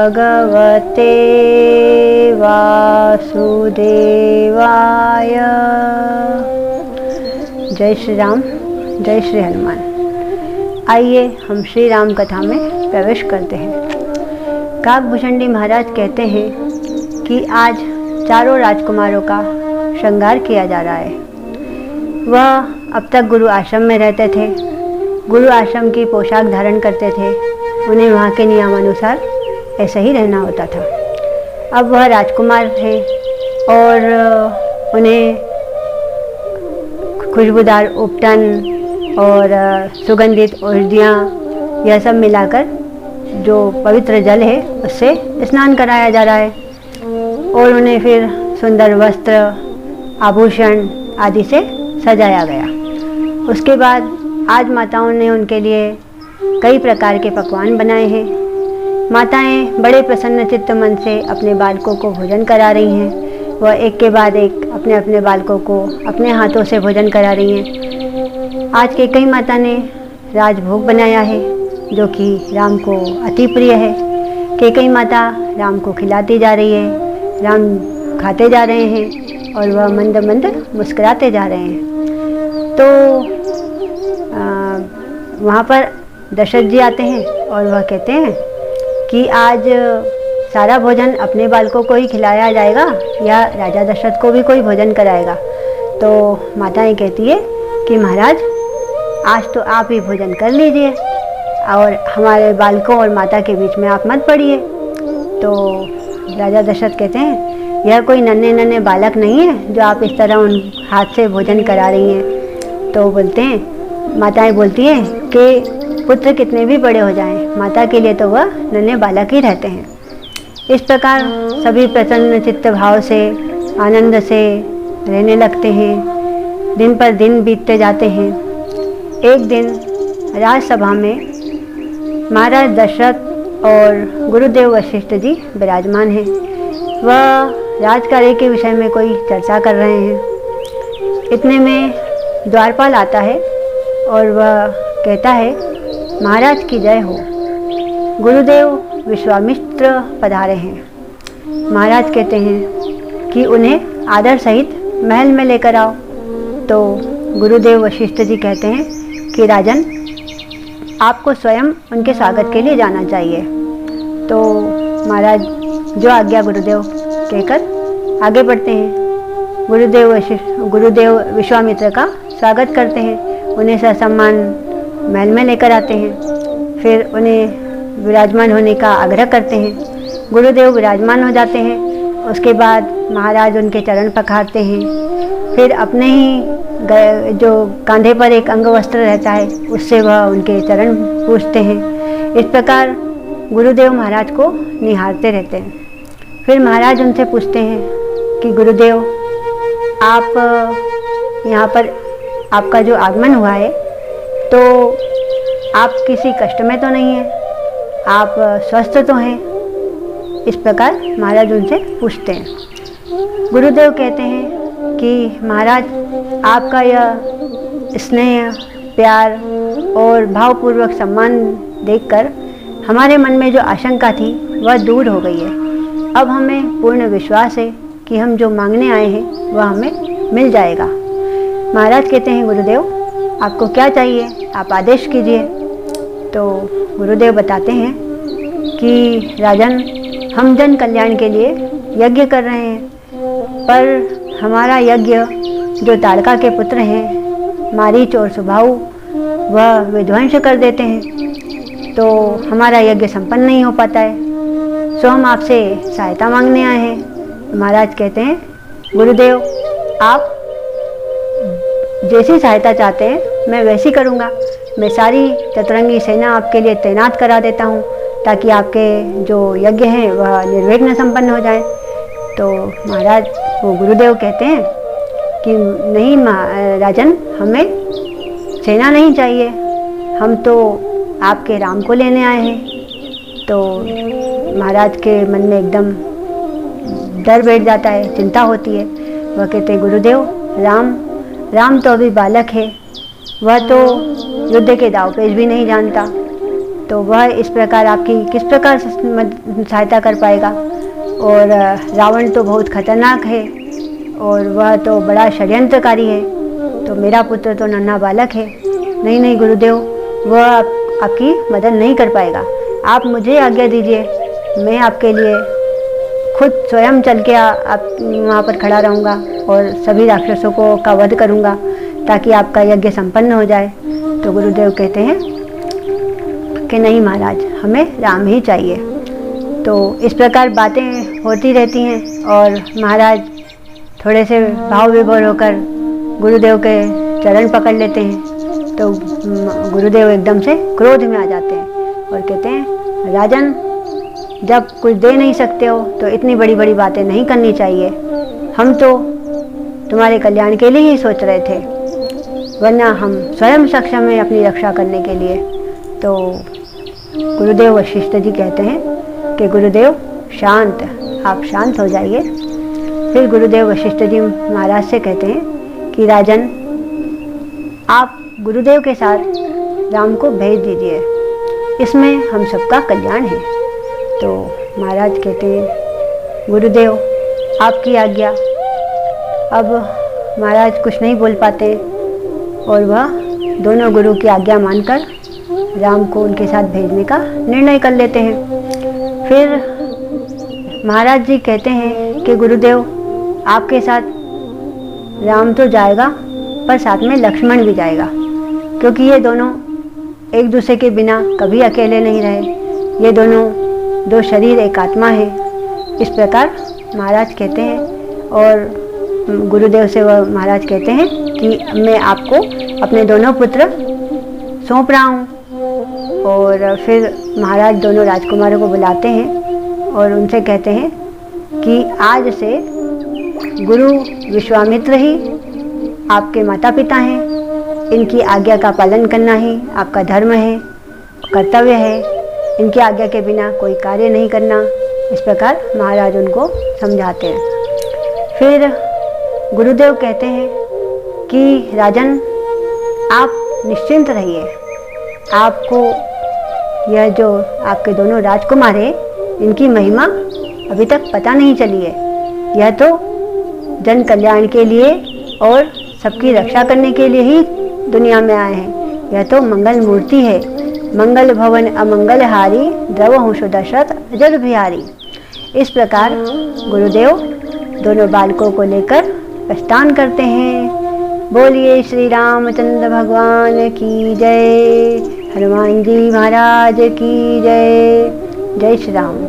भगवते वासुदेवाय। जय श्री राम, जय श्री हनुमान। आइए हम श्री राम कथा में प्रवेश करते हैं। काकभूषणी महाराज कहते हैं कि आज चारों राजकुमारों का श्रृंगार किया जा रहा है। वह अब तक गुरु आश्रम में रहते थे, गुरु आश्रम की पोशाक धारण करते थे, उन्हें वहाँ के नियमानुसार ऐसे ही रहना होता था। अब वह राजकुमार थे और उन्हें खुशबूदार उपटन और सुगंधित औषधियाँ यह सब मिलाकर जो पवित्र जल है उससे स्नान कराया जा रहा है और उन्हें फिर सुंदर वस्त्र, आभूषण आदि से सजाया गया। उसके बाद आज माताओं ने उनके लिए कई प्रकार के पकवान बनाए हैं। माताएं बड़े प्रसन्न चित्त मन से अपने बालकों को भोजन करा रही हैं। वह एक के बाद एक अपने अपने बालकों को अपने हाथों से भोजन करा रही हैं। आज के कई माता ने राजभोग बनाया है जो कि राम को अति प्रिय है। कई माता राम को खिलाती जा रही है, राम खाते जा रहे हैं और वह मंद मंद मुस्कुराते जा रहे हैं। तो वहाँ पर दशरथ जी आते हैं और वह कहते हैं कि आज सारा भोजन अपने बालकों को ही खिलाया जाएगा या राजा दशरथ को भी कोई भोजन कराएगा। तो माताएं कहती है कि महाराज आज तो आप ही भोजन कर लीजिए और हमारे बालकों और माता के बीच में आप मत पड़िए। तो राजा दशरथ कहते हैं यह कोई नन्हे नन्हे बालक नहीं है जो आप इस तरह उन हाथ से भोजन करा रही हैं। तो बोलते हैं, माताएं बोलती हैं कि पुत्र कितने भी बड़े हो जाएं, माता के लिए तो वह नन्हे बालक ही रहते हैं। इस प्रकार सभी प्रसन्न चित्त भाव से आनंद से रहने लगते हैं। दिन पर दिन बीतते जाते हैं। एक दिन राजसभा में महाराज दशरथ और गुरुदेव वशिष्ठ जी विराजमान हैं। वह राजकार्य के विषय में कोई चर्चा कर रहे हैं। इतने में द्वारपाल आता है और वह कहता है, महाराज की जय हो, गुरुदेव विश्वामित्र पधारे हैं। महाराज कहते हैं कि उन्हें आदर सहित महल में लेकर आओ। तो गुरुदेव वशिष्ठ जी कहते हैं कि राजन, आपको स्वयं उनके स्वागत के लिए जाना चाहिए। तो महाराज जो आज्ञा गुरुदेव कहकर आगे बढ़ते हैं। गुरुदेव विश्वामित्र का स्वागत करते हैं, उन्हें ससम्मान महल में लेकर आते हैं। फिर उन्हें विराजमान होने का आग्रह करते हैं। गुरुदेव विराजमान हो जाते हैं। उसके बाद महाराज उनके चरण पखारते हैं। फिर अपने ही जो कंधे पर एक अंगवस्त्र रहता है उससे वह उनके चरण पूछते हैं। इस प्रकार गुरुदेव महाराज को निहारते रहते हैं। फिर महाराज उनसे पूछते हैं कि गुरुदेव, आप यहाँ पर आपका जो आगमन हुआ है तो आप किसी कष्ट में तो नहीं हैं, आप स्वस्थ तो हैं? इस प्रकार महाराज उनसे पूछते हैं। गुरुदेव कहते हैं कि महाराज, आपका यह स्नेह, प्यार और भावपूर्वक सम्मान देखकर हमारे मन में जो आशंका थी वह दूर हो गई है। अब हमें पूर्ण विश्वास है कि हम जो मांगने आए हैं वह हमें मिल जाएगा। महाराज कहते हैं, गुरुदेव आपको क्या चाहिए, आप आदेश कीजिए। तो गुरुदेव बताते हैं कि राजन, हम जन कल्याण के लिए यज्ञ कर रहे हैं, पर हमारा यज्ञ जो ताड़का के पुत्र हैं मारीच और सुबाहु, वह विध्वंस कर देते हैं, तो हमारा यज्ञ संपन्न नहीं हो पाता है। सो हम आपसे सहायता मांगने आए हैं। महाराज कहते हैं, गुरुदेव आप जैसी सहायता चाहते हैं मैं वैसी करूँगा। मैं सारी चतुरंगी सेना आपके लिए तैनात करा देता हूँ ताकि आपके जो यज्ञ हैं वह निर्विघ्न संपन्न हो जाए। तो महाराज वो गुरुदेव कहते हैं कि नहीं राजन, हमें सेना नहीं चाहिए, हम तो आपके राम को लेने आए हैं। तो महाराज के मन में एकदम डर बैठ जाता है, चिंता होती है। वह कहते हैं, गुरुदेव राम तो अभी बालक है, वह तो युद्ध के दाव पेच भी नहीं जानता। तो वह इस प्रकार आपकी किस प्रकार सहायता कर पाएगा। और रावण तो बहुत खतरनाक है और वह तो बड़ा षड्यंत्रकारी है, तो मेरा पुत्र तो नन्हा बालक है। नहीं नहीं गुरुदेव, वह आपकी मदद नहीं कर पाएगा। आप मुझे आज्ञा दीजिए, मैं आपके लिए खुद स्वयं चल के आप वहाँ पर खड़ा रहूँगा और सभी राक्षसों को का वध करूँगा ताकि आपका यज्ञ संपन्न हो जाए। तो गुरुदेव कहते हैं कि नहीं महाराज, हमें राम ही चाहिए। तो इस प्रकार बातें होती रहती हैं और महाराज थोड़े से भाव विभोर होकर गुरुदेव के चरण पकड़ लेते हैं। तो गुरुदेव एकदम से क्रोध में आ जाते हैं और कहते हैं, राजन, जब कुछ दे नहीं सकते हो तो इतनी बड़ी बड़ी बातें नहीं करनी चाहिए। हम तो तुम्हारे कल्याण के लिए ही सोच रहे थे, वरना हम स्वयं सक्षम हैं अपनी रक्षा करने के लिए। तो गुरुदेव वशिष्ठ जी कहते हैं कि गुरुदेव शांत, आप शांत हो जाइए। फिर गुरुदेव वशिष्ठ जी महाराज से कहते हैं कि राजन, आप गुरुदेव के साथ राम को भेज दीजिए, इसमें हम सबका कल्याण है। तो महाराज कहते हैं, गुरुदेव आपकी आज्ञा। अब महाराज कुछ नहीं बोल पाते और वह दोनों गुरु की आज्ञा मानकर राम को उनके साथ भेजने का निर्णय कर लेते हैं। फिर महाराज जी कहते हैं कि गुरुदेव, आपके साथ राम तो जाएगा पर साथ में लक्ष्मण भी जाएगा, क्योंकि ये दोनों एक दूसरे के बिना कभी अकेले नहीं रहे। ये दोनों दो शरीर एक आत्मा है। इस प्रकार महाराज कहते हैं और गुरुदेव से वह महाराज कहते हैं कि मैं आपको अपने दोनों पुत्र सौंप रहा हूँ। और फिर महाराज दोनों राजकुमारों को बुलाते हैं और उनसे कहते हैं कि आज से गुरु विश्वामित्र ही आपके माता पिता हैं। इनकी आज्ञा का पालन करना ही आपका धर्म है, कर्तव्य है। इनकी आज्ञा के बिना कोई कार्य नहीं करना। इस प्रकार महाराज उनको समझाते हैं। फिर गुरुदेव कहते हैं कि राजन, आप निश्चिंत रहिए। आपको यह जो आपके दोनों राजकुमार हैं, इनकी महिमा अभी तक पता नहीं चली है। यह तो जन कल्याण के लिए और सबकी रक्षा करने के लिए ही दुनिया में आए हैं। यह तो मंगल मूर्ति है। मंगल भवन अमंगल हारी, द्रवहु सुदशरथ अजर बिहारी। इस प्रकार गुरुदेव दोनों बालकों को लेकर प्रस्थान करते हैं। बोलिए श्री रामचंद्र भगवान की जय, हनुमान जी महाराज की जय। जय श्री राम।